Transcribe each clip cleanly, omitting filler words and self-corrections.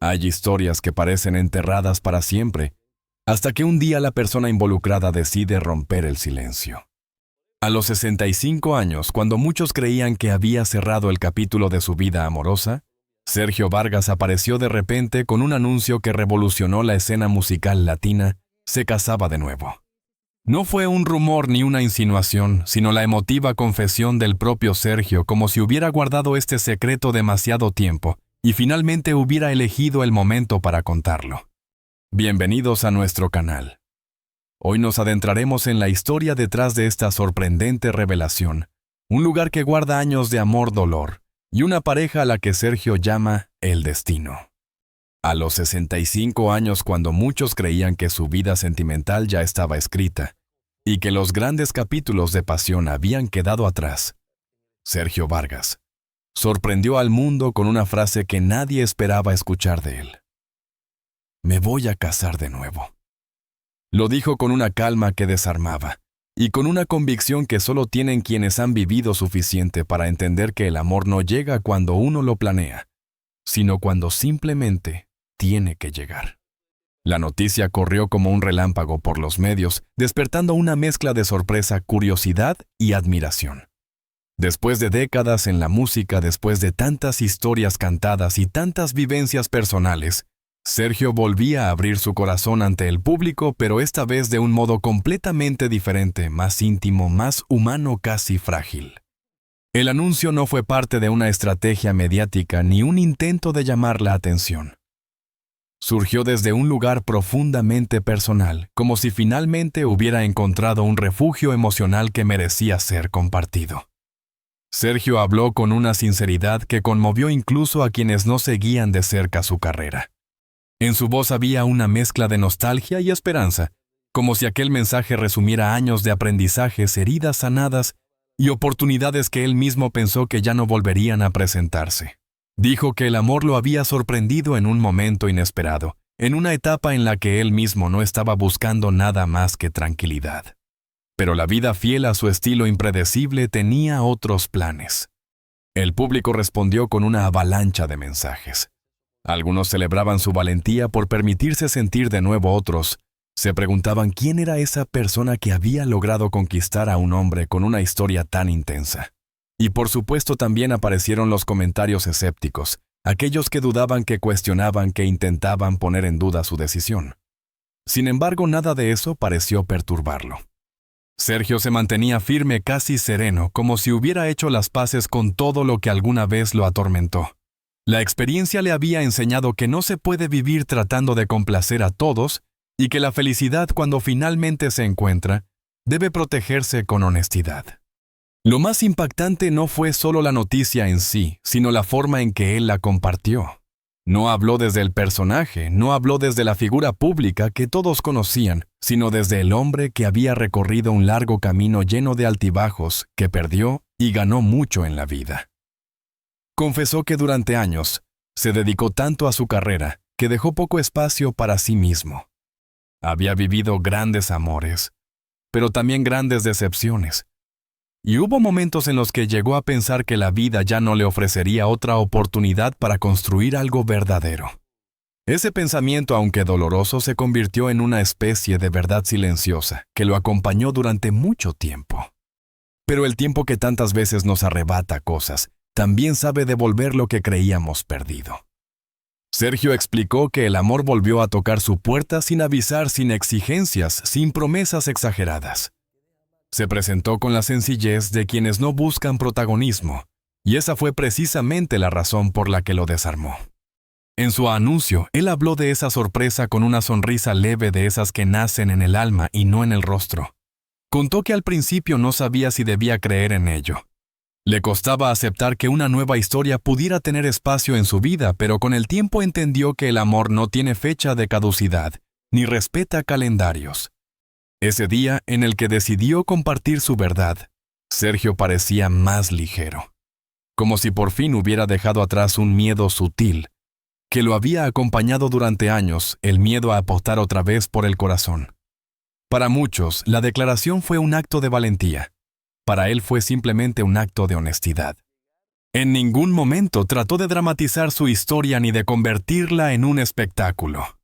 Hay historias que parecen enterradas para siempre, hasta que un día la persona involucrada decide romper el silencio. A los 65 años, cuando muchos creían que había cerrado el capítulo de su vida amorosa, Sergio Vargas apareció de repente con un anuncio que revolucionó la escena musical latina: se casaba de nuevo. No fue un rumor ni una insinuación, sino la emotiva confesión del propio Sergio, como si hubiera guardado este secreto demasiado tiempo y finalmente hubiera elegido el momento para contarlo. Bienvenidos a nuestro canal. Hoy nos adentraremos en la historia detrás de esta sorprendente revelación, un lugar que guarda años de amor-dolor y una pareja a la que Sergio llama el destino. A los 65 años, cuando muchos creían que su vida sentimental ya estaba escrita y que los grandes capítulos de pasión habían quedado atrás, Sergio Vargas sorprendió al mundo con una frase que nadie esperaba escuchar de él. Me voy a casar de nuevo. Lo dijo con una calma que desarmaba y con una convicción que solo tienen quienes han vivido suficiente para entender que el amor no llega cuando uno lo planea, sino cuando simplemente tiene que llegar. La noticia corrió como un relámpago por los medios, despertando una mezcla de sorpresa, curiosidad y admiración. Después de décadas en la música, después de tantas historias cantadas y tantas vivencias personales, Sergio volvía a abrir su corazón ante el público, pero esta vez de un modo completamente diferente, más íntimo, más humano, casi frágil. El anuncio no fue parte de una estrategia mediática ni un intento de llamar la atención. Surgió desde un lugar profundamente personal, como si finalmente hubiera encontrado un refugio emocional que merecía ser compartido. Sergio habló con una sinceridad que conmovió incluso a quienes no seguían de cerca su carrera. En su voz había una mezcla de nostalgia y esperanza, como si aquel mensaje resumiera años de aprendizajes, heridas sanadas y oportunidades que él mismo pensó que ya no volverían a presentarse. Dijo que el amor lo había sorprendido en un momento inesperado, en una etapa en la que él mismo no estaba buscando nada más que tranquilidad. Pero la vida, fiel a su estilo impredecible, tenía otros planes. El público respondió con una avalancha de mensajes. Algunos celebraban su valentía por permitirse sentir de nuevo, otros se preguntaban quién era esa persona que había logrado conquistar a un hombre con una historia tan intensa. Y por supuesto también aparecieron los comentarios escépticos, aquellos que dudaban, que cuestionaban, que intentaban poner en duda su decisión. Sin embargo, nada de eso pareció perturbarlo. Sergio se mantenía firme, casi sereno, como si hubiera hecho las paces con todo lo que alguna vez lo atormentó. La experiencia le había enseñado que no se puede vivir tratando de complacer a todos y que la felicidad, cuando finalmente se encuentra, debe protegerse con honestidad. Lo más impactante no fue solo la noticia en sí, sino la forma en que él la compartió. No habló desde el personaje, no habló desde la figura pública que todos conocían, sino desde el hombre que había recorrido un largo camino lleno de altibajos, que perdió y ganó mucho en la vida. Confesó que durante años se dedicó tanto a su carrera que dejó poco espacio para sí mismo. Había vivido grandes amores, pero también grandes decepciones. Y hubo momentos en los que llegó a pensar que la vida ya no le ofrecería otra oportunidad para construir algo verdadero. Ese pensamiento, aunque doloroso, se convirtió en una especie de verdad silenciosa que lo acompañó durante mucho tiempo. Pero el tiempo, que tantas veces nos arrebata cosas, también sabe devolver lo que creíamos perdido. Sergio explicó que el amor volvió a tocar su puerta sin avisar, sin exigencias, sin promesas exageradas. Se presentó con la sencillez de quienes no buscan protagonismo, y esa fue precisamente la razón por la que lo desarmó. En su anuncio, él habló de esa sorpresa con una sonrisa leve, de esas que nacen en el alma y no en el rostro. Contó que al principio no sabía si debía creer en ello. Le costaba aceptar que una nueva historia pudiera tener espacio en su vida, pero con el tiempo entendió que el amor no tiene fecha de caducidad, ni respeta calendarios. Ese día en el que decidió compartir su verdad, Sergio parecía más ligero, como si por fin hubiera dejado atrás un miedo sutil que lo había acompañado durante años, el miedo a apostar otra vez por el corazón. Para muchos, la declaración fue un acto de valentía. Para él fue simplemente un acto de honestidad. En ningún momento trató de dramatizar su historia ni de convertirla en un espectáculo.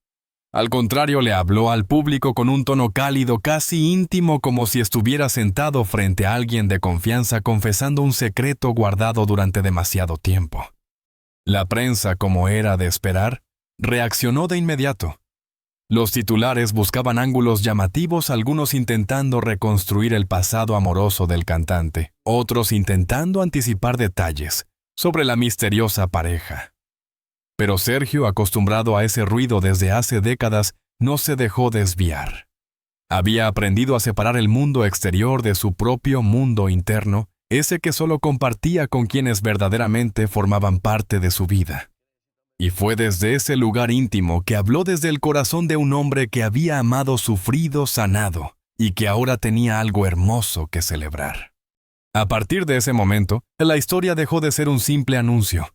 Al contrario, le habló al público con un tono cálido, casi íntimo, como si estuviera sentado frente a alguien de confianza confesando un secreto guardado durante demasiado tiempo. La prensa, como era de esperar, reaccionó de inmediato. Los titulares buscaban ángulos llamativos, algunos intentando reconstruir el pasado amoroso del cantante, otros intentando anticipar detalles sobre la misteriosa pareja. Pero Sergio, acostumbrado a ese ruido desde hace décadas, no se dejó desviar. Había aprendido a separar el mundo exterior de su propio mundo interno, ese que solo compartía con quienes verdaderamente formaban parte de su vida. Y fue desde ese lugar íntimo que habló desde el corazón de un hombre que había amado, sufrido, sanado, y que ahora tenía algo hermoso que celebrar. A partir de ese momento, la historia dejó de ser un simple anuncio.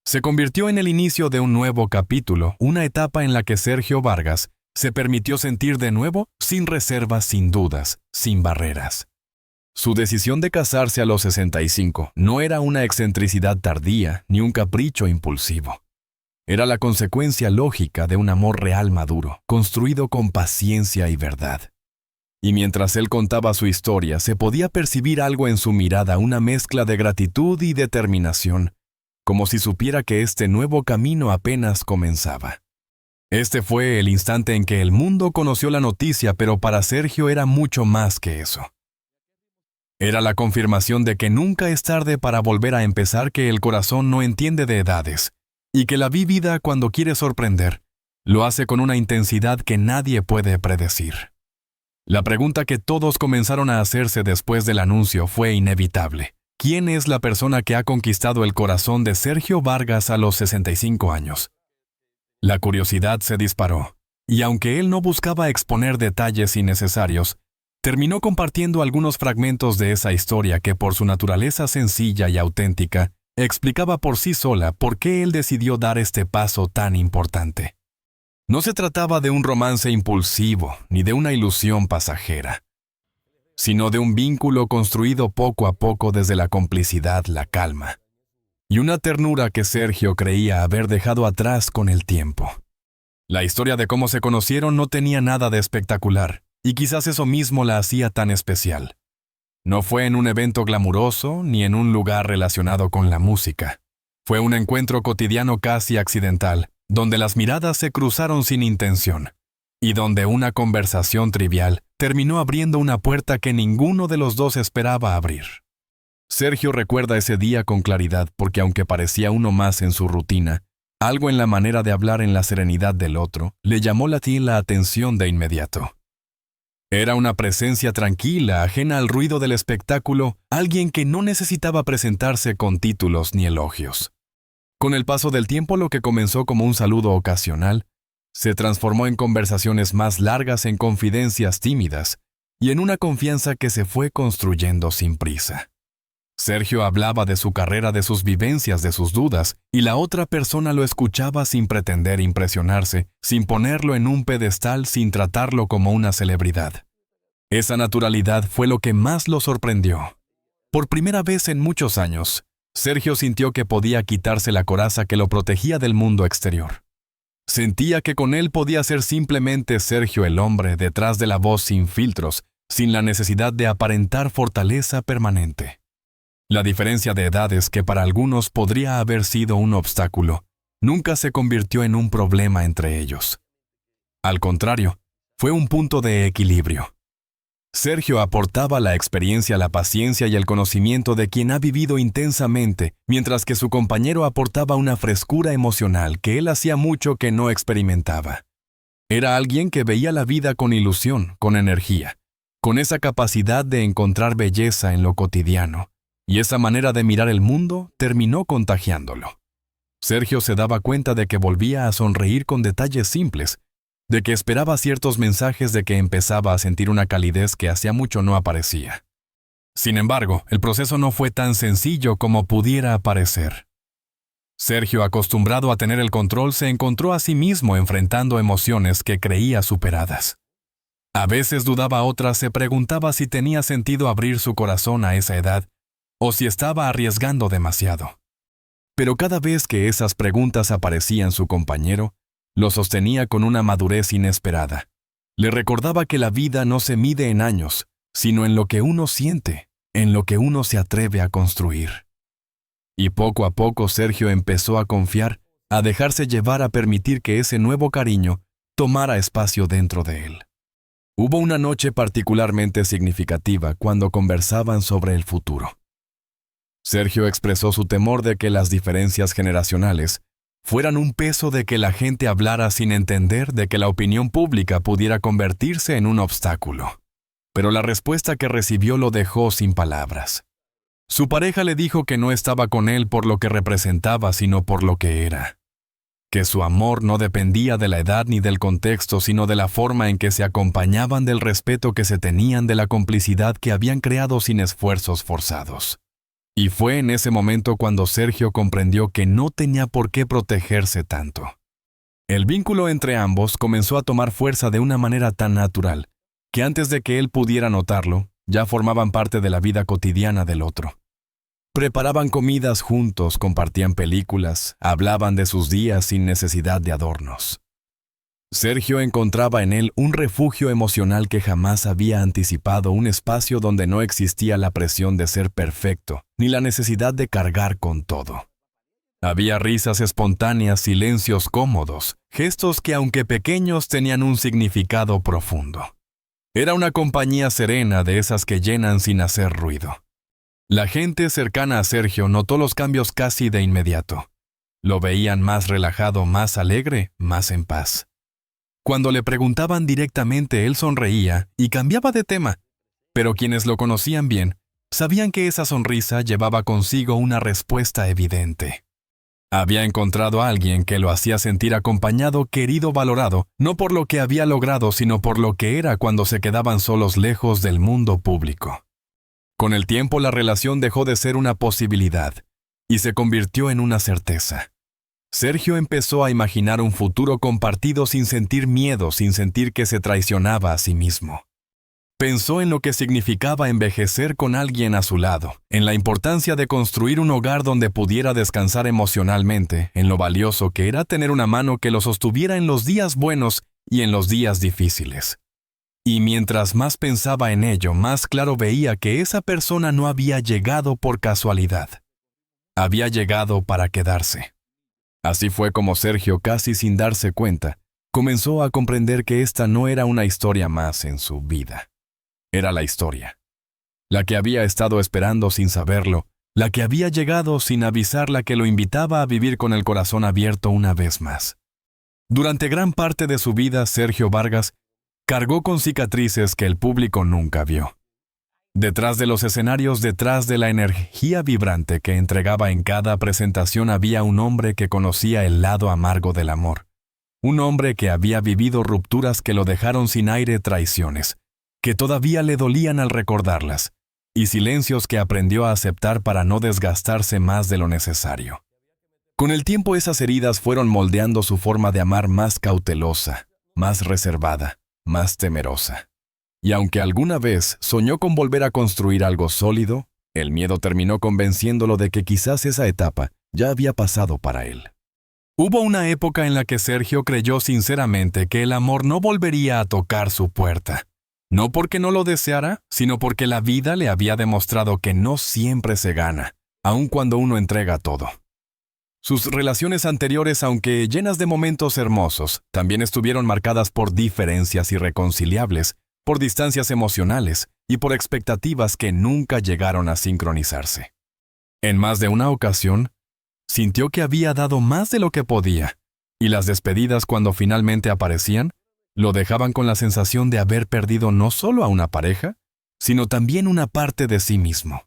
Se convirtió en el inicio de un nuevo capítulo, una etapa en la que Sergio Vargas se permitió sentir de nuevo sin reservas, sin dudas, sin barreras. Su decisión de casarse a los 65 no era una excentricidad tardía ni un capricho impulsivo. Era la consecuencia lógica de un amor real maduro, construido con paciencia y verdad. Y mientras él contaba su historia, se podía percibir algo en su mirada, una mezcla de gratitud y determinación, como si supiera que este nuevo camino apenas comenzaba. Este fue el instante en que el mundo conoció la noticia, pero para Sergio era mucho más que eso. Era la confirmación de que nunca es tarde para volver a empezar, que el corazón no entiende de edades, y que la vida, cuando quiere sorprender, lo hace con una intensidad que nadie puede predecir. La pregunta que todos comenzaron a hacerse después del anuncio fue inevitable. ¿Quién es la persona que ha conquistado el corazón de Sergio Vargas a los 65 años? La curiosidad se disparó, y aunque él no buscaba exponer detalles innecesarios, terminó compartiendo algunos fragmentos de esa historia que, por su naturaleza sencilla y auténtica, explicaba por sí sola por qué él decidió dar este paso tan importante. No se trataba de un romance impulsivo ni de una ilusión pasajera, sino de un vínculo construido poco a poco desde la complicidad, la calma y una ternura que Sergio creía haber dejado atrás con el tiempo. La historia de cómo se conocieron no tenía nada de espectacular, y quizás eso mismo la hacía tan especial. No fue en un evento glamuroso ni en un lugar relacionado con la música. Fue un encuentro cotidiano casi accidental, donde las miradas se cruzaron sin intención, y donde una conversación trivial terminó abriendo una puerta que ninguno de los dos esperaba abrir. Sergio recuerda ese día con claridad porque, aunque parecía uno más en su rutina, algo en la manera de hablar, en la serenidad del otro, le llamó la atención de inmediato. Era una presencia tranquila, ajena al ruido del espectáculo, alguien que no necesitaba presentarse con títulos ni elogios. Con el paso del tiempo, lo que comenzó como un saludo ocasional se transformó en conversaciones más largas, en confidencias tímidas y en una confianza que se fue construyendo sin prisa. Sergio hablaba de su carrera, de sus vivencias, de sus dudas, y la otra persona lo escuchaba sin pretender impresionarse, sin ponerlo en un pedestal, sin tratarlo como una celebridad. Esa naturalidad fue lo que más lo sorprendió. Por primera vez en muchos años, Sergio sintió que podía quitarse la coraza que lo protegía del mundo exterior. Sentía que con él podía ser simplemente Sergio, el hombre detrás de la voz, sin filtros, sin la necesidad de aparentar fortaleza permanente. La diferencia de edades, que para algunos podría haber sido un obstáculo, nunca se convirtió en un problema entre ellos. Al contrario, fue un punto de equilibrio. Sergio aportaba la experiencia, la paciencia y el conocimiento de quien ha vivido intensamente, mientras que su compañero aportaba una frescura emocional que él hacía mucho que no experimentaba. Era alguien que veía la vida con ilusión, con energía, con esa capacidad de encontrar belleza en lo cotidiano, y esa manera de mirar el mundo terminó contagiándolo. Sergio se daba cuenta de que volvía a sonreír con detalles simples, de que esperaba ciertos mensajes, de que empezaba a sentir una calidez que hacía mucho no aparecía. Sin embargo, el proceso no fue tan sencillo como pudiera parecer. Sergio, acostumbrado a tener el control, se encontró a sí mismo enfrentando emociones que creía superadas. A veces dudaba, otras se preguntaba si tenía sentido abrir su corazón a esa edad, o si estaba arriesgando demasiado. Pero cada vez que esas preguntas aparecían su compañero, lo sostenía con una madurez inesperada. Le recordaba que la vida no se mide en años, sino en lo que uno siente, en lo que uno se atreve a construir. Y poco a poco Sergio empezó a confiar, a dejarse llevar, a permitir que ese nuevo cariño tomara espacio dentro de él. Hubo una noche particularmente significativa cuando conversaban sobre el futuro. Sergio expresó su temor de que las diferencias generacionales fueran un peso, de que la gente hablara sin entender, de que la opinión pública pudiera convertirse en un obstáculo. Pero la respuesta que recibió lo dejó sin palabras. Su pareja le dijo que no estaba con él por lo que representaba, sino por lo que era. Que su amor no dependía de la edad ni del contexto, sino de la forma en que se acompañaban, del respeto que se tenían, de la complicidad que habían creado sin esfuerzos forzados. Y fue en ese momento cuando Sergio comprendió que no tenía por qué protegerse tanto. El vínculo entre ambos comenzó a tomar fuerza de una manera tan natural, que antes de que él pudiera notarlo, ya formaban parte de la vida cotidiana del otro. Preparaban comidas juntos, compartían películas, hablaban de sus días sin necesidad de adornos. Sergio encontraba en él un refugio emocional que jamás había anticipado, un espacio donde no existía la presión de ser perfecto, ni la necesidad de cargar con todo. Había risas espontáneas, silencios cómodos, gestos que, aunque pequeños, tenían un significado profundo. Era una compañía serena, de esas que llenan sin hacer ruido. La gente cercana a Sergio notó los cambios casi de inmediato. Lo veían más relajado, más alegre, más en paz. Cuando le preguntaban directamente, él sonreía y cambiaba de tema, pero quienes lo conocían bien sabían que esa sonrisa llevaba consigo una respuesta evidente. Había encontrado a alguien que lo hacía sentir acompañado, querido, valorado, no por lo que había logrado, sino por lo que era cuando se quedaban solos, lejos del mundo público. Con el tiempo, la relación dejó de ser una posibilidad y se convirtió en una certeza. Sergio empezó a imaginar un futuro compartido sin sentir miedo, sin sentir que se traicionaba a sí mismo. Pensó en lo que significaba envejecer con alguien a su lado, en la importancia de construir un hogar donde pudiera descansar emocionalmente, en lo valioso que era tener una mano que lo sostuviera en los días buenos y en los días difíciles. Y mientras más pensaba en ello, más claro veía que esa persona no había llegado por casualidad. Había llegado para quedarse. Así fue como Sergio, casi sin darse cuenta, comenzó a comprender que esta no era una historia más en su vida. Era la historia. La que había estado esperando sin saberlo, la que había llegado sin avisar, la que lo invitaba a vivir con el corazón abierto una vez más. Durante gran parte de su vida, Sergio Vargas cargó con cicatrices que el público nunca vio. Detrás de los escenarios, detrás de la energía vibrante que entregaba en cada presentación, había un hombre que conocía el lado amargo del amor. Un hombre que había vivido rupturas que lo dejaron sin aire, traiciones, que todavía le dolían al recordarlas, y silencios que aprendió a aceptar para no desgastarse más de lo necesario. Con el tiempo, esas heridas fueron moldeando su forma de amar, más cautelosa, más reservada, más temerosa. Y aunque alguna vez soñó con volver a construir algo sólido, el miedo terminó convenciéndolo de que quizás esa etapa ya había pasado para él. Hubo una época en la que Sergio creyó sinceramente que el amor no volvería a tocar su puerta. No porque no lo deseara, sino porque la vida le había demostrado que no siempre se gana, aun cuando uno entrega todo. Sus relaciones anteriores, aunque llenas de momentos hermosos, también estuvieron marcadas por diferencias irreconciliables, por distancias emocionales y por expectativas que nunca llegaron a sincronizarse. En más de una ocasión, sintió que había dado más de lo que podía, y las despedidas, cuando finalmente aparecían, lo dejaban con la sensación de haber perdido no solo a una pareja, sino también una parte de sí mismo.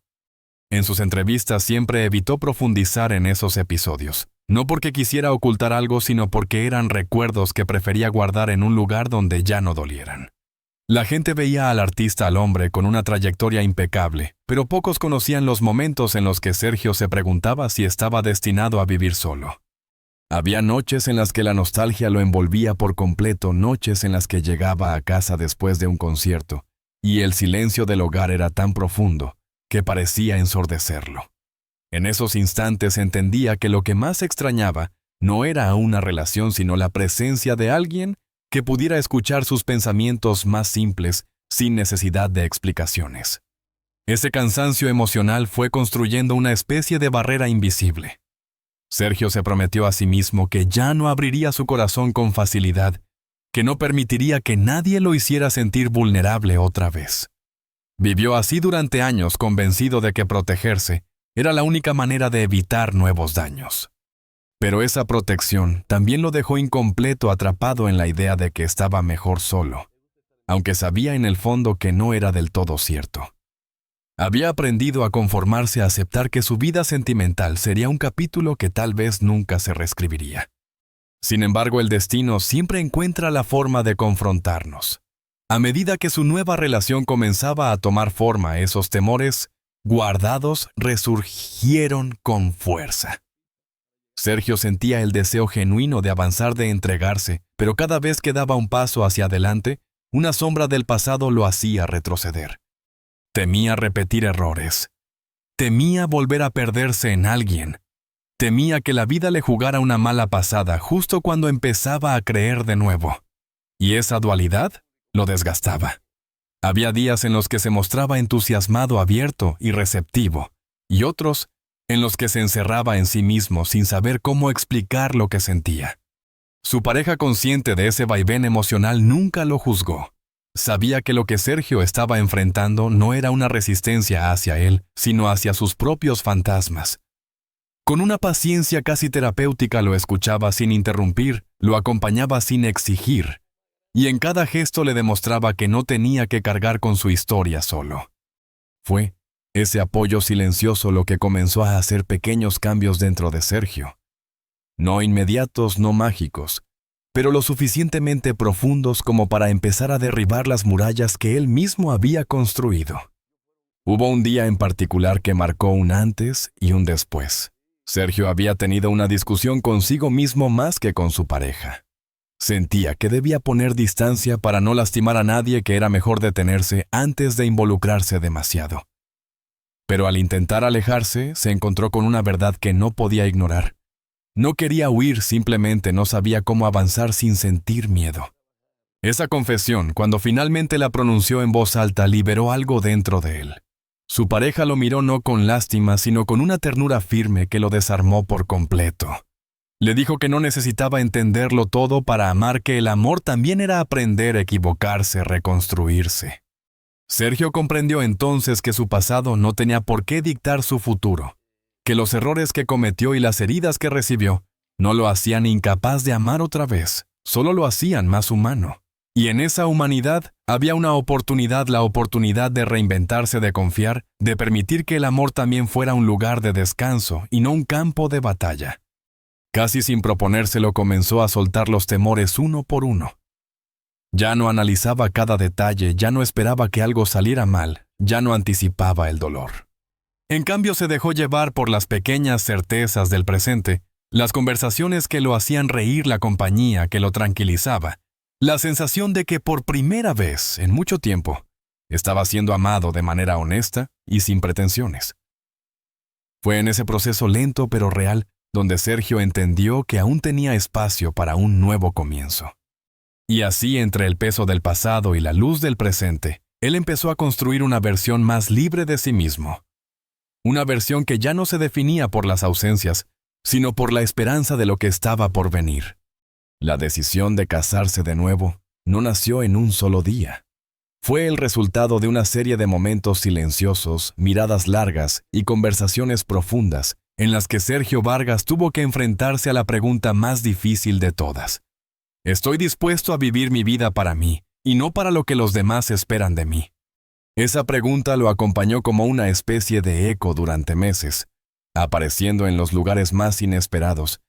En sus entrevistas siempre evitó profundizar en esos episodios, no porque quisiera ocultar algo, sino porque eran recuerdos que prefería guardar en un lugar donde ya no dolieran. La gente veía al artista, al hombre, con una trayectoria impecable, pero pocos conocían los momentos en los que Sergio se preguntaba si estaba destinado a vivir solo. Había noches en las que la nostalgia lo envolvía por completo, noches en las que llegaba a casa después de un concierto, y el silencio del hogar era tan profundo que parecía ensordecerlo. En esos instantes entendía que lo que más extrañaba no era una relación, sino la presencia de alguien que pudiera escuchar sus pensamientos más simples sin necesidad de explicaciones. Ese cansancio emocional fue construyendo una especie de barrera invisible. Sergio se prometió a sí mismo que ya no abriría su corazón con facilidad, que no permitiría que nadie lo hiciera sentir vulnerable otra vez. Vivió así durante años, convencido de que protegerse era la única manera de evitar nuevos daños. Pero esa protección también lo dejó incompleto, atrapado en la idea de que estaba mejor solo, aunque sabía en el fondo que no era del todo cierto. Había aprendido a conformarse, a aceptar que su vida sentimental sería un capítulo que tal vez nunca se reescribiría. Sin embargo, el destino siempre encuentra la forma de confrontarnos. A medida que su nueva relación comenzaba a tomar forma, esos temores guardados resurgieron con fuerza. Sergio sentía el deseo genuino de avanzar, de entregarse, pero cada vez que daba un paso hacia adelante, una sombra del pasado lo hacía retroceder. Temía repetir errores. Temía volver a perderse en alguien. Temía que la vida le jugara una mala pasada justo cuando empezaba a creer de nuevo. Y esa dualidad lo desgastaba. Había días en los que se mostraba entusiasmado, abierto y receptivo, y otros en los que se encerraba en sí mismo sin saber cómo explicar lo que sentía. Su pareja, consciente de ese vaivén emocional, nunca lo juzgó. Sabía que lo que Sergio estaba enfrentando no era una resistencia hacia él, sino hacia sus propios fantasmas. Con una paciencia casi terapéutica lo escuchaba sin interrumpir, lo acompañaba sin exigir, y en cada gesto le demostraba que no tenía que cargar con su historia solo. Fue ese apoyo silencioso lo que comenzó a hacer pequeños cambios dentro de Sergio. No inmediatos, no mágicos, pero lo suficientemente profundos como para empezar a derribar las murallas que él mismo había construido. Hubo un día en particular que marcó un antes y un después. Sergio había tenido una discusión consigo mismo más que con su pareja. Sentía que debía poner distancia para no lastimar a nadie, que era mejor detenerse antes de involucrarse demasiado. Pero al intentar alejarse, se encontró con una verdad que no podía ignorar. No quería huir, simplemente no sabía cómo avanzar sin sentir miedo. Esa confesión, cuando finalmente la pronunció en voz alta, liberó algo dentro de él. Su pareja lo miró no con lástima, sino con una ternura firme que lo desarmó por completo. Le dijo que no necesitaba entenderlo todo para amar, que el amor también era aprender, equivocarse, reconstruirse. Sergio comprendió entonces que su pasado no tenía por qué dictar su futuro, que los errores que cometió y las heridas que recibió no lo hacían incapaz de amar otra vez, solo lo hacían más humano. Y en esa humanidad había una oportunidad, la oportunidad de reinventarse, de confiar, de permitir que el amor también fuera un lugar de descanso y no un campo de batalla. Casi sin proponérselo comenzó a soltar los temores uno por uno. Ya no analizaba cada detalle, ya no esperaba que algo saliera mal, ya no anticipaba el dolor. En cambio, se dejó llevar por las pequeñas certezas del presente, las conversaciones que lo hacían reír, la compañía que lo tranquilizaba, la sensación de que por primera vez en mucho tiempo estaba siendo amado de manera honesta y sin pretensiones. Fue en ese proceso lento pero real donde Sergio entendió que aún tenía espacio para un nuevo comienzo. Y así, entre el peso del pasado y la luz del presente, él empezó a construir una versión más libre de sí mismo. Una versión que ya no se definía por las ausencias, sino por la esperanza de lo que estaba por venir. La decisión de casarse de nuevo no nació en un solo día. Fue el resultado de una serie de momentos silenciosos, miradas largas y conversaciones profundas en las que Sergio Vargas tuvo que enfrentarse a la pregunta más difícil de todas. ¿Estoy dispuesto a vivir mi vida para mí y no para lo que los demás esperan de mí? Esa pregunta lo acompañó como una especie de eco durante meses, apareciendo en los lugares más inesperados,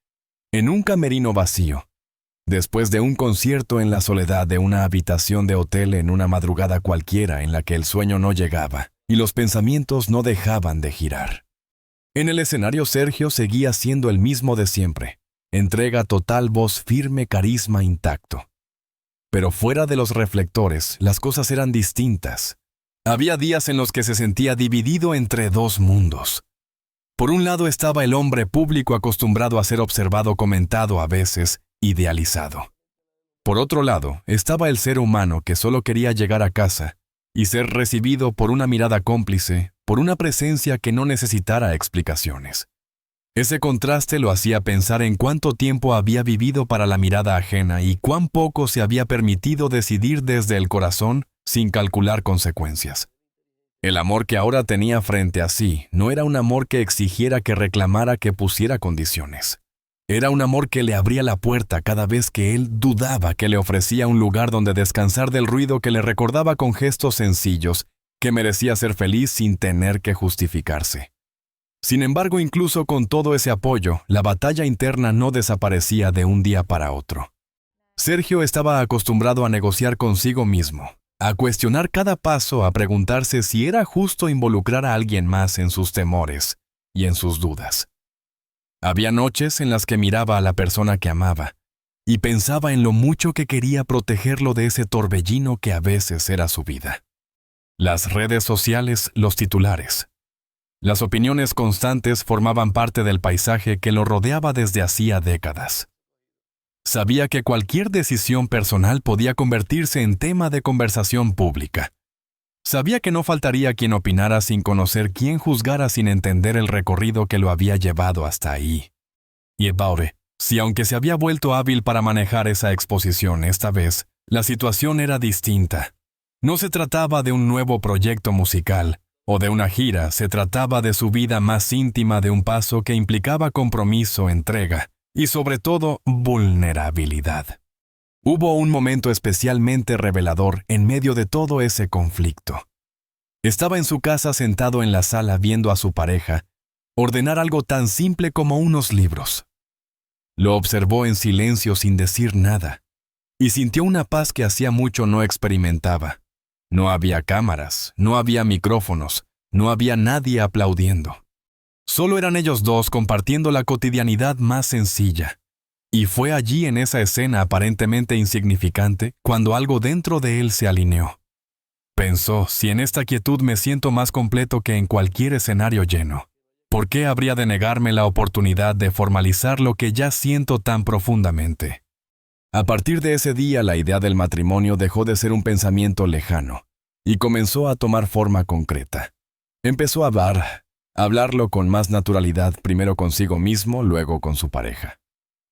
en un camerino vacío, después de un concierto, en la soledad de una habitación de hotel, en una madrugada cualquiera en la que el sueño no llegaba y los pensamientos no dejaban de girar. En el escenario, Sergio seguía siendo el mismo de siempre. Entrega total, voz firme, carisma intacto. Pero fuera de los reflectores, las cosas eran distintas. Había días en los que se sentía dividido entre dos mundos. Por un lado estaba el hombre público acostumbrado a ser observado, comentado, a veces idealizado. Por otro lado estaba el ser humano que solo quería llegar a casa y ser recibido por una mirada cómplice, por una presencia que no necesitara explicaciones. Ese contraste lo hacía pensar en cuánto tiempo había vivido para la mirada ajena y cuán poco se había permitido decidir desde el corazón sin calcular consecuencias. El amor que ahora tenía frente a sí no era un amor que exigiera, que reclamara, que pusiera condiciones. Era un amor que le abría la puerta cada vez que él dudaba, que le ofrecía un lugar donde descansar del ruido, que le recordaba con gestos sencillos que merecía ser feliz sin tener que justificarse. Sin embargo, incluso con todo ese apoyo, la batalla interna no desaparecía de un día para otro. Sergio estaba acostumbrado a negociar consigo mismo, a cuestionar cada paso, a preguntarse si era justo involucrar a alguien más en sus temores y en sus dudas. Había noches en las que miraba a la persona que amaba y pensaba en lo mucho que quería protegerlo de ese torbellino que a veces era su vida. Las redes sociales, los titulares. Las opiniones constantes formaban parte del paisaje que lo rodeaba desde hacía décadas. Sabía que cualquier decisión personal podía convertirse en tema de conversación pública. Sabía que no faltaría quien opinara sin conocer, quien juzgara sin entender el recorrido que lo había llevado hasta ahí. Y Ebaure, si aunque se había vuelto hábil para manejar esa exposición, esta vez, la situación era distinta. No se trataba de un nuevo proyecto musical o de una gira, se trataba de su vida más íntima, de un paso que implicaba compromiso, entrega y sobre todo vulnerabilidad. Hubo un momento especialmente revelador en medio de todo ese conflicto. Estaba en su casa sentado en la sala viendo a su pareja ordenar algo tan simple como unos libros. Lo observó en silencio sin decir nada y sintió una paz que hacía mucho no experimentaba. No había cámaras, no había micrófonos, no había nadie aplaudiendo. Solo eran ellos dos compartiendo la cotidianidad más sencilla. Y fue allí, en esa escena aparentemente insignificante, cuando algo dentro de él se alineó. Pensó, si en esta quietud me siento más completo que en cualquier escenario lleno, ¿por qué habría de negarme la oportunidad de formalizar lo que ya siento tan profundamente? A partir de ese día, la idea del matrimonio dejó de ser un pensamiento lejano y comenzó a tomar forma concreta. Empezó a hablarlo con más naturalidad, primero consigo mismo, luego con su pareja.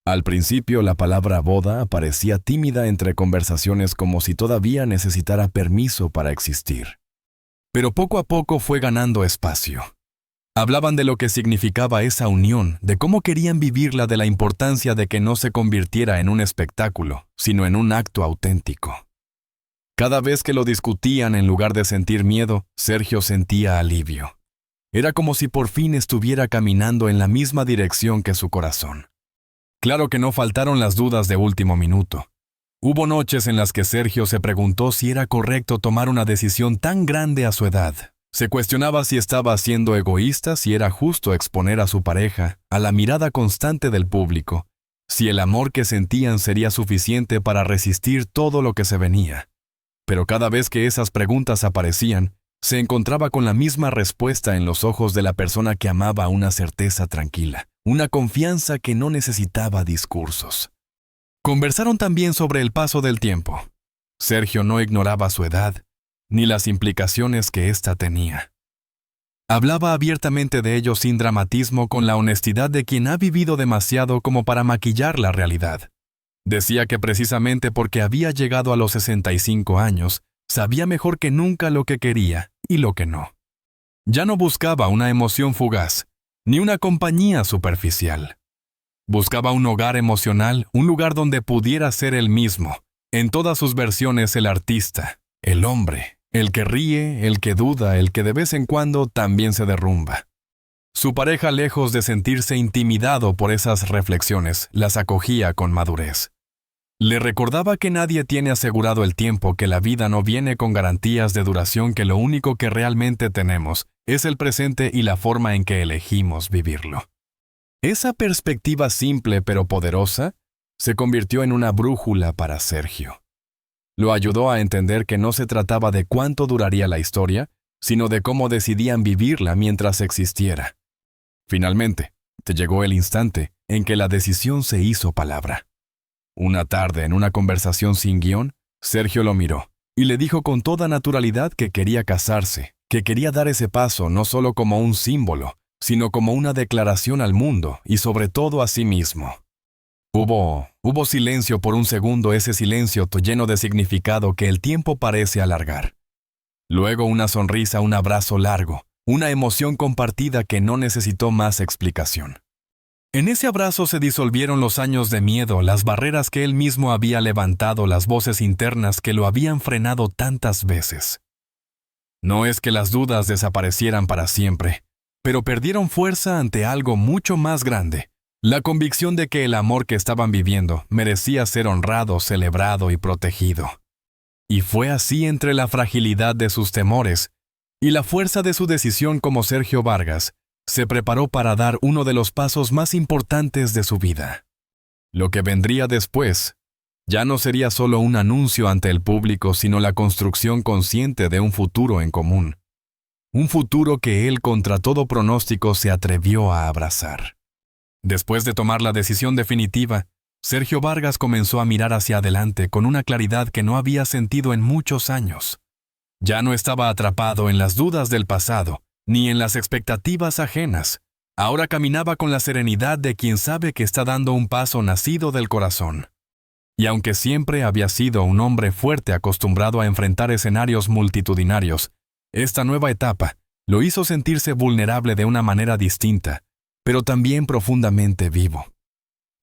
Al principio, la palabra boda aparecía tímida entre conversaciones, como si todavía necesitara permiso para existir. Pero poco a poco fue ganando espacio. Hablaban de lo que significaba esa unión, de cómo querían vivirla, de la importancia de que no se convirtiera en un espectáculo, sino en un acto auténtico. Cada vez que lo discutían, en lugar de sentir miedo, Sergio sentía alivio. Era como si por fin estuviera caminando en la misma dirección que su corazón. Claro que no faltaron las dudas de último minuto. Hubo noches en las que Sergio se preguntó si era correcto tomar una decisión tan grande a su edad. Se cuestionaba si estaba siendo egoísta, si era justo exponer a su pareja a la mirada constante del público, si el amor que sentían sería suficiente para resistir todo lo que se venía. Pero cada vez que esas preguntas aparecían, se encontraba con la misma respuesta en los ojos de la persona que amaba, una certeza tranquila, una confianza que no necesitaba discursos. Conversaron también sobre el paso del tiempo. Sergio no ignoraba su edad, ni las implicaciones que ésta tenía. Hablaba abiertamente de ello sin dramatismo, con la honestidad de quien ha vivido demasiado como para maquillar la realidad. Decía que precisamente porque había llegado a los 65 años, sabía mejor que nunca lo que quería y lo que no. Ya no buscaba una emoción fugaz, ni una compañía superficial. Buscaba un hogar emocional, un lugar donde pudiera ser él mismo, en todas sus versiones, el artista, el hombre, el que ríe, el que duda, el que de vez en cuando también se derrumba. Su pareja, lejos de sentirse intimidado por esas reflexiones, las acogía con madurez. Le recordaba que nadie tiene asegurado el tiempo, que la vida no viene con garantías de duración, que lo único que realmente tenemos es el presente y la forma en que elegimos vivirlo. Esa perspectiva simple pero poderosa se convirtió en una brújula para Sergio. Lo ayudó a entender que no se trataba de cuánto duraría la historia, sino de cómo decidían vivirla mientras existiera. Finalmente, te llegó el instante en que la decisión se hizo palabra. Una tarde, en una conversación sin guión, Sergio lo miró y le dijo con toda naturalidad que quería casarse, que quería dar ese paso no solo como un símbolo, sino como una declaración al mundo y sobre todo a sí mismo. Hubo silencio por un segundo, ese silencio lleno de significado que el tiempo parece alargar. Luego una sonrisa, un abrazo largo, una emoción compartida que no necesitó más explicación. En ese abrazo se disolvieron los años de miedo, las barreras que él mismo había levantado, las voces internas que lo habían frenado tantas veces. No es que las dudas desaparecieran para siempre, pero perdieron fuerza ante algo mucho más grande. La convicción de que el amor que estaban viviendo merecía ser honrado, celebrado y protegido. Y fue así entre la fragilidad de sus temores y la fuerza de su decisión como Sergio Vargas se preparó para dar uno de los pasos más importantes de su vida. Lo que vendría después ya no sería solo un anuncio ante el público, sino la construcción consciente de un futuro en común. Un futuro que él, contra todo pronóstico, se atrevió a abrazar. Después de tomar la decisión definitiva, Sergio Vargas comenzó a mirar hacia adelante con una claridad que no había sentido en muchos años. Ya no estaba atrapado en las dudas del pasado, ni en las expectativas ajenas. Ahora caminaba con la serenidad de quien sabe que está dando un paso nacido del corazón. Y aunque siempre había sido un hombre fuerte acostumbrado a enfrentar escenarios multitudinarios, esta nueva etapa lo hizo sentirse vulnerable de una manera distinta, pero también profundamente vivo.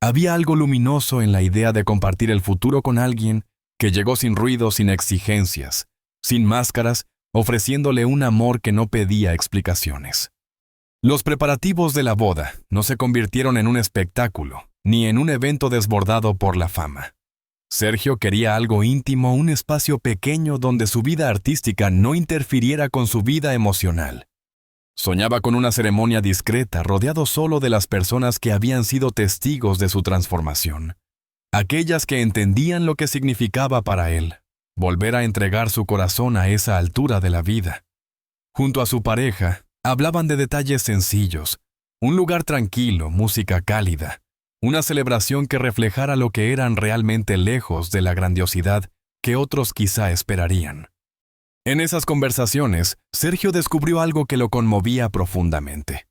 Había algo luminoso en la idea de compartir el futuro con alguien que llegó sin ruido, sin exigencias, sin máscaras, ofreciéndole un amor que no pedía explicaciones. Los preparativos de la boda no se convirtieron en un espectáculo, ni en un evento desbordado por la fama. Sergio quería algo íntimo, un espacio pequeño donde su vida artística no interfiriera con su vida emocional. Soñaba con una ceremonia discreta, rodeado solo de las personas que habían sido testigos de su transformación. Aquellas que entendían lo que significaba para él, volver a entregar su corazón a esa altura de la vida. Junto a su pareja, hablaban de detalles sencillos, un lugar tranquilo, música cálida, una celebración que reflejara lo que eran realmente lejos de la grandiosidad que otros quizá esperarían. En esas conversaciones, Sergio descubrió algo que lo conmovía profundamente.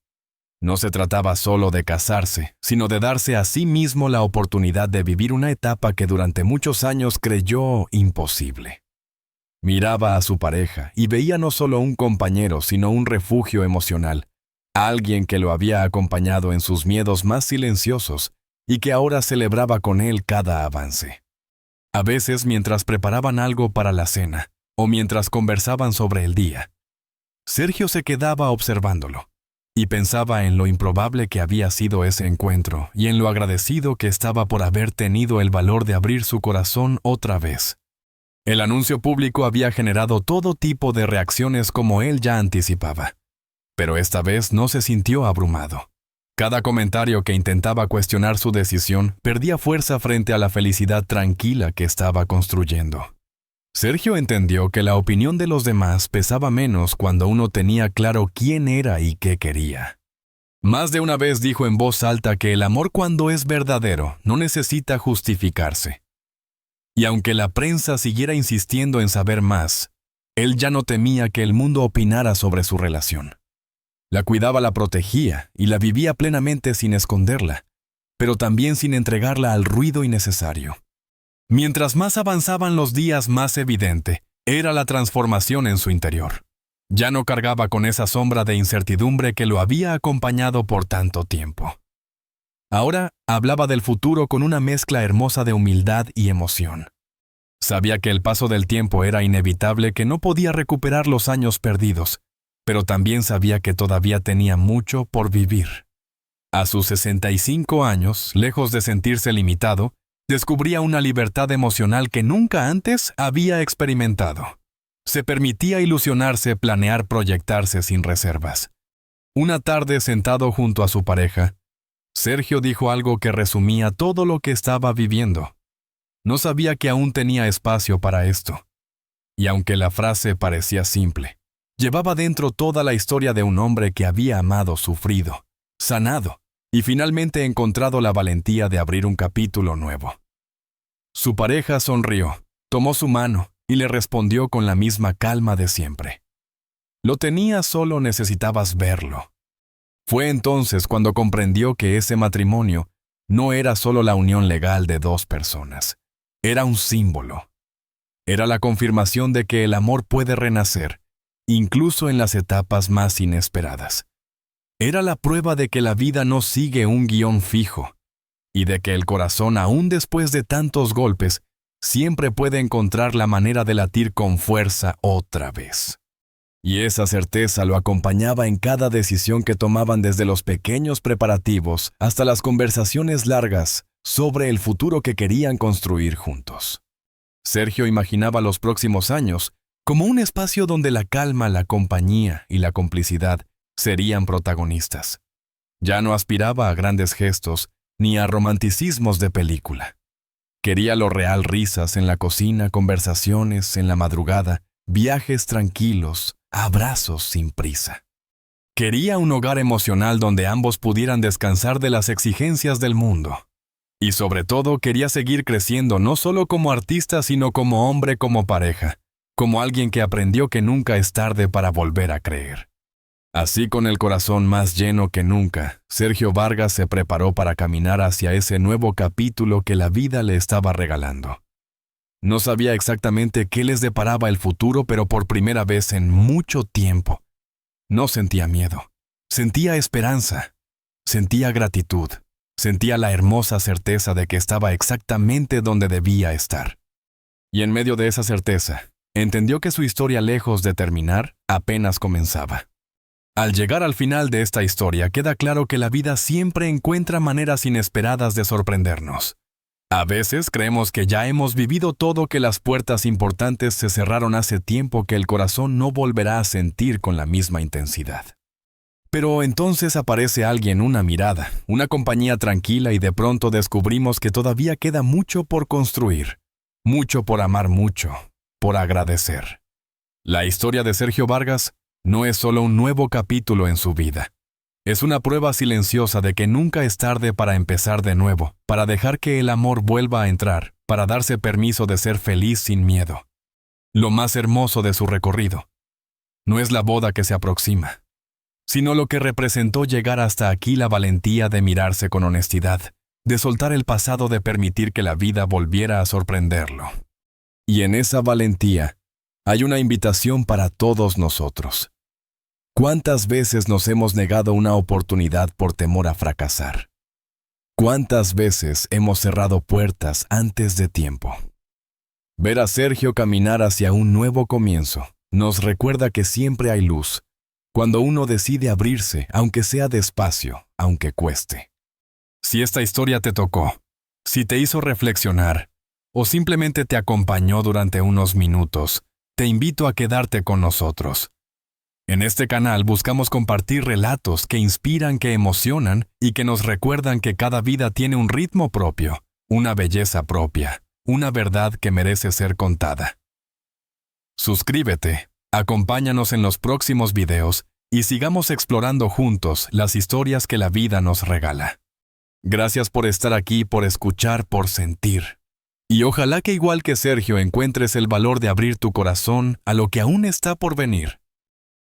No se trataba solo de casarse, sino de darse a sí mismo la oportunidad de vivir una etapa que durante muchos años creyó imposible. Miraba a su pareja y veía no solo un compañero, sino un refugio emocional, alguien que lo había acompañado en sus miedos más silenciosos y que ahora celebraba con él cada avance. A veces, mientras preparaban algo para la cena, o mientras conversaban sobre el día, Sergio se quedaba observándolo y pensaba en lo improbable que había sido ese encuentro y en lo agradecido que estaba por haber tenido el valor de abrir su corazón otra vez. El anuncio público había generado todo tipo de reacciones como él ya anticipaba, pero esta vez no se sintió abrumado. Cada comentario que intentaba cuestionar su decisión perdía fuerza frente a la felicidad tranquila que estaba construyendo. Sergio entendió que la opinión de los demás pesaba menos cuando uno tenía claro quién era y qué quería. Más de una vez dijo en voz alta que el amor, cuando es verdadero, no necesita justificarse. Y aunque la prensa siguiera insistiendo en saber más, él ya no temía que el mundo opinara sobre su relación. La cuidaba, la protegía y la vivía plenamente sin esconderla, pero también sin entregarla al ruido innecesario. Mientras más avanzaban los días, más evidente era la transformación en su interior. Ya no cargaba con esa sombra de incertidumbre que lo había acompañado por tanto tiempo. Ahora hablaba del futuro con una mezcla hermosa de humildad y emoción. Sabía que el paso del tiempo era inevitable, que no podía recuperar los años perdidos, pero también sabía que todavía tenía mucho por vivir. A sus 65 años, lejos de sentirse limitado, descubría una libertad emocional que nunca antes había experimentado. Se permitía ilusionarse, planear, proyectarse sin reservas. Una tarde, sentado junto a su pareja, Sergio dijo algo que resumía todo lo que estaba viviendo. No sabía que aún tenía espacio para esto. Y aunque la frase parecía simple, llevaba dentro toda la historia de un hombre que había amado, sufrido, sanado y finalmente encontrado la valentía de abrir un capítulo nuevo. Su pareja sonrió, tomó su mano y le respondió con la misma calma de siempre. Lo tenía, solo necesitabas verlo. Fue entonces cuando comprendió que ese matrimonio no era solo la unión legal de dos personas, era un símbolo. Era la confirmación de que el amor puede renacer, incluso en las etapas más inesperadas. Era la prueba de que la vida no sigue un guión fijo, y de que el corazón, aún después de tantos golpes, siempre puede encontrar la manera de latir con fuerza otra vez. Y esa certeza lo acompañaba en cada decisión que tomaban, desde los pequeños preparativos hasta las conversaciones largas sobre el futuro que querían construir juntos. Sergio imaginaba los próximos años como un espacio donde la calma, la compañía y la complicidad serían protagonistas. Ya no aspiraba a grandes gestos ni a romanticismos de película. Quería lo real: risas en la cocina, conversaciones en la madrugada, viajes tranquilos, abrazos sin prisa. Quería un hogar emocional donde ambos pudieran descansar de las exigencias del mundo. Y sobre todo, quería seguir creciendo, no solo como artista, sino como hombre, como pareja, como alguien que aprendió que nunca es tarde para volver a creer. Así, con el corazón más lleno que nunca, Sergio Vargas se preparó para caminar hacia ese nuevo capítulo que la vida le estaba regalando. No sabía exactamente qué les deparaba el futuro, pero por primera vez en mucho tiempo, no sentía miedo. Sentía esperanza, sentía gratitud, sentía la hermosa certeza de que estaba exactamente donde debía estar. Y en medio de esa certeza, entendió que su historia, lejos de terminar, apenas comenzaba. Al llegar al final de esta historia, queda claro que la vida siempre encuentra maneras inesperadas de sorprendernos. A veces creemos que ya hemos vivido todo, que las puertas importantes se cerraron hace tiempo, que el corazón no volverá a sentir con la misma intensidad. Pero entonces aparece alguien, una mirada, una compañía tranquila, y de pronto descubrimos que todavía queda mucho por construir, mucho por amar, mucho por agradecer. La historia de Sergio Vargas no es solo un nuevo capítulo en su vida. Es una prueba silenciosa de que nunca es tarde para empezar de nuevo, para dejar que el amor vuelva a entrar, para darse permiso de ser feliz sin miedo. Lo más hermoso de su recorrido no es la boda que se aproxima, sino lo que representó llegar hasta aquí: la valentía de mirarse con honestidad, de soltar el pasado, de permitir que la vida volviera a sorprenderlo. Y en esa valentía hay una invitación para todos nosotros. ¿Cuántas veces nos hemos negado una oportunidad por temor a fracasar? ¿Cuántas veces hemos cerrado puertas antes de tiempo? Ver a Sergio caminar hacia un nuevo comienzo nos recuerda que siempre hay luz, cuando uno decide abrirse, aunque sea despacio, aunque cueste. Si esta historia te tocó, si te hizo reflexionar, o simplemente te acompañó durante unos minutos, te invito a quedarte con nosotros. En este canal buscamos compartir relatos que inspiran, que emocionan y que nos recuerdan que cada vida tiene un ritmo propio, una belleza propia, una verdad que merece ser contada. Suscríbete, acompáñanos en los próximos videos y sigamos explorando juntos las historias que la vida nos regala. Gracias por estar aquí, por escuchar, por sentir. Y ojalá que, igual que Sergio, encuentres el valor de abrir tu corazón a lo que aún está por venir.